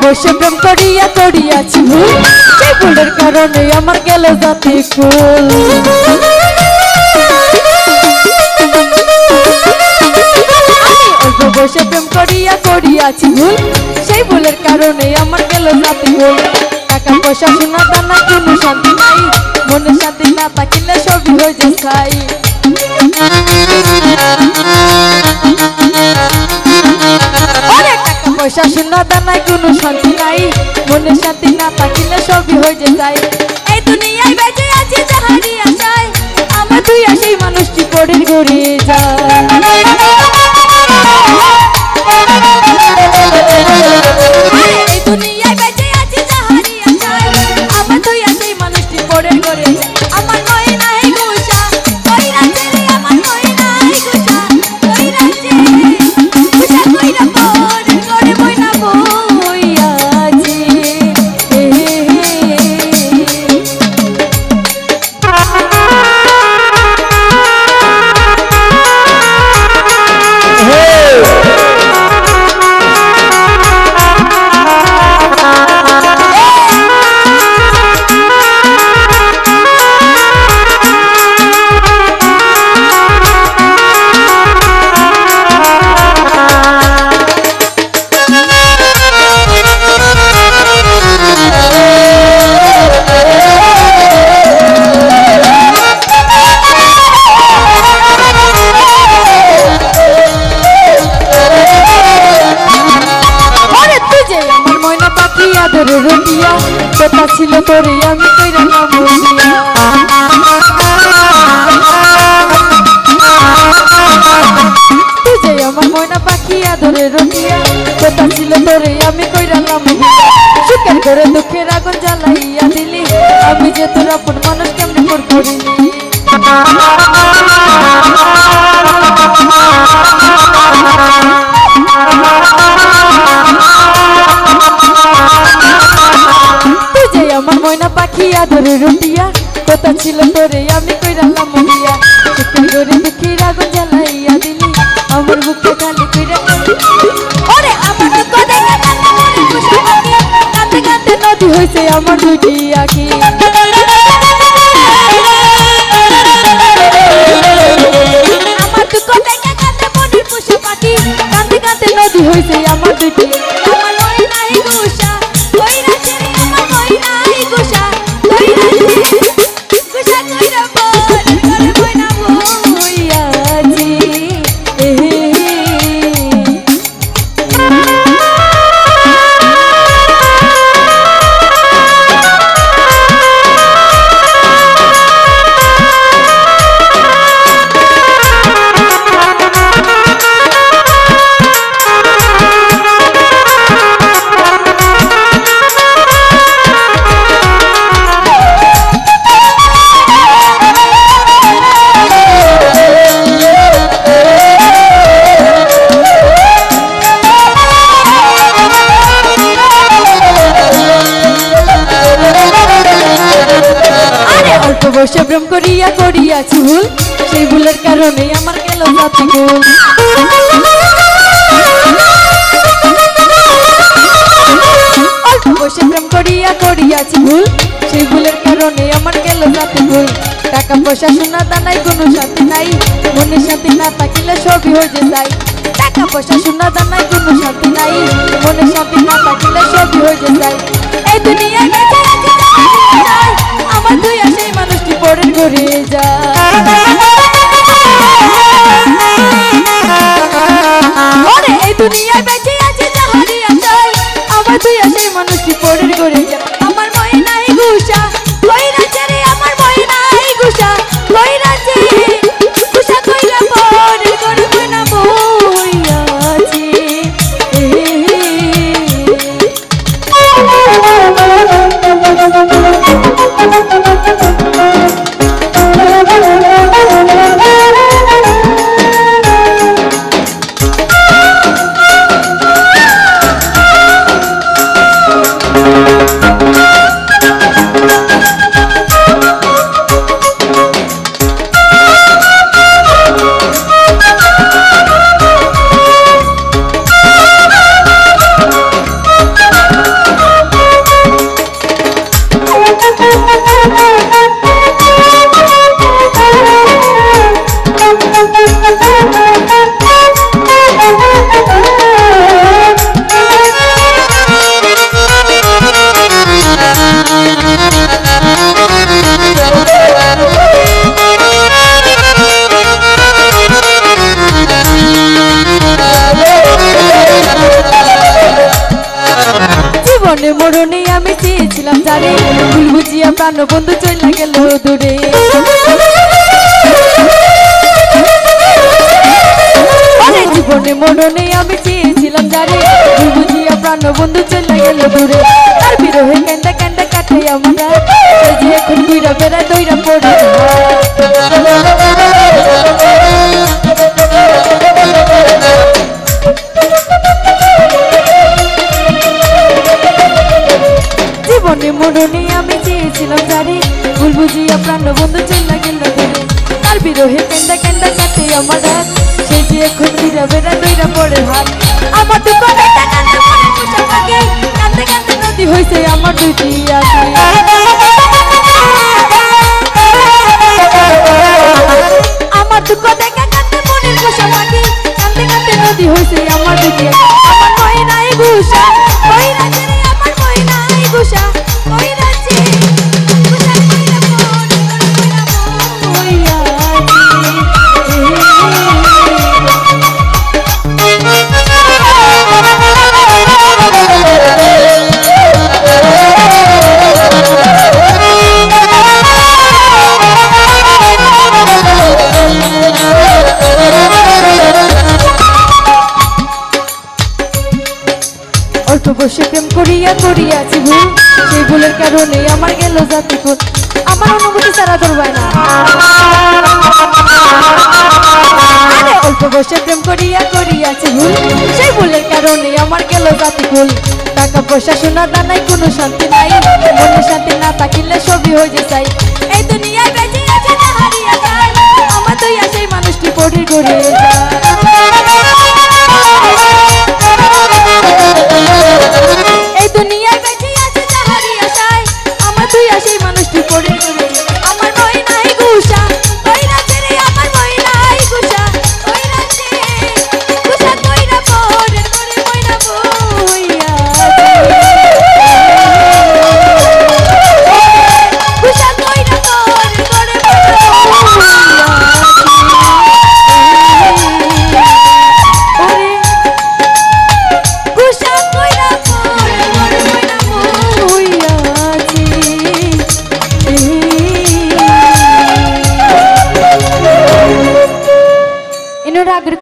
বসে প্রেম করিয়া করিয়াছি ভুল, সেই ভুলের কারণে আমার গেল জাতি কুল। অল্প বসে প্রেম করিয়া করিয়াছি ভুল, সেই ভুলের কারণে আমার গেল জাতি কুল। টাকা পয়সা সোনা দানা কোনো শান্তি নাই, মনে শান্তি না থাকিলে সবই হয়ে যায় ছাই। টাকা পয়সা সোনা দানায় কোনো শান্তি নাই, মনে শান্তি না থাকিলে সবই হয়ে যায়। এই দুনিয়ায় বেঁচে আছি যাহারি আশায়, আমার তুই সেই মানুষটি পড়ে গড়িয়ে যায়। এই দুনিয়ায় বেঁচে আছি যাহারি আশায়, আমার তুই সেই মানুষটি পড়ে গড়িয়ে যায়। আমার নয় নাই গুষা কইরা ছেড়ে, আমার নয় নাই গুষা কইরা ছেড়ে, গুষা কইরা পড়ে গড়ে বইনা বইয়াছি। রটিয়া কথা ছিল তোরে আমি কইরা না বলিয়া, তুই যে আমার ময়না পাখি আদরে রটিয়া কথা ছিল তোরে আমি কইরা না বলিয়া। সুখের করে দুঃখের আগুন জ্বালাইয়া দিলি, আমি যে তোর আপন মানুষ কেমনে পর করিনি। আমার ময়না পাখি আদরে রটিয়া কথা ছিল তোরে আমি কইরালাম মহিয়া। সুখের করে দুঃখের আগুন জ্বালাইয়া দিলি, আমার বুকে খালি কইরা। ওরে আমার দুঃখ দেখে কান্না মরে খুশি পাখি, কাঁদতে কাঁদতে নদী হইছে আমার দুটি আঁখি। আমার দুঃখ দেখে কাঁদতে মরে খুশি পাখি, কাঁদতে কাঁদতে নদী হইছে আমার দুটি। আমার নয় নাই গুষা কইরা ছেড়ে, আমার নয় নাই গুষা কইরা ছেড়ে, গুষা কইরা পড়ে গড়ে বইনা বইয়াছি। বসে প্রেম করিয়া করিয়াছি ভুল, সেই ভুলের কারণে আমার গেল জাতি কুল। অল্প বসে প্রেম করিয়া করিয়াছি ভুল, সেই ভুলের কারণে আমার গেল জাতি কুল। টাকা পয়সা সোনা দানায় কোনো শান্তি নাই, মনে শান্তি না থাকিলে সবই হয়ে যায়। টাকা পয়সা সোনা দানায় কোনো শান্তি নাই, মনে শান্তি না থাকিলে সবই হয়ে যায়। এই দুনিয়ায় বেঁচে আছি যাই, আমার তুই সেই মানুষটি পড়ে গড়িয়ে যায়। এই দুনিয়ায় বেঁচে আছি যাহারি আশায়, আমার তুই সেই মানুষটি পড়ে গড়িয়ে যায়। আমার ময় নাই গুষা কইরা ছেড়ে, আমার ময় নাই গুষা কইরা ছেড়ে, গুষা কইরা পড়ে গড়ে বইনা বইয়াছি। মরণে আমি চেয়েছিলাম যারে ভুল বুঝিয়া প্রাণ বন্ধু চলে গেল দূরে জীবনে মরণে আমি চেয়েছিলাম যারে ভুল বুঝিয়া প্রাণ বন্ধু চলে গেল দূরে তার বিরহে কান্দা কান্দা কাটে আমরা যে এখন দুইরা বেড়া দইরা পড়ে জীবনে মরণে আমি চেয়েছিলাম যারে ভুল বুঝিয়া প্রাণ বন্ধু চলে গেল দূরে তার বিরহে কান্দা কান্দা কাটে আমার হাত সে যে এখন দুইরা বেড়া দইরা পড়ে হাত আমার দুঃখ কান্দা কান্দা মনে পোষা থাকে কান্দে কান্দে নদী হইছে আমার দুইটি আঁখি আমার দুঃখ দেখা কান্দে মনের পোষা পাখি কান্দে কান্দে নদী হইছে আমার দুইটি আমার কই নাই গুষা কই রাজে রে আমার কই নাই গুষা কই রাজে গুষা কইরা মন কইরা মন হইয়া অল্প বসে প্রেম করিয়া করিয়াছি ভুল সেই ভুলের কারণে আমার গেল জাতি কুল আমার অনুভূতি ছাড়া ধরবাই না অল্প বসে প্রেম করিয়া করিয়াছি ভুল সেই ভুলের কারণে আমার গেল জাতি কুল টাকা পয়সা সোনা দানাই কোনো শান্তি নাই মনে শান্তি না থাকিলে সবই হয়ে যায় এই দুনিয়ায় বেঁচে আছে না হারিয়ে যায় আমার তো সেই মানুষটি পড়ে গড়ে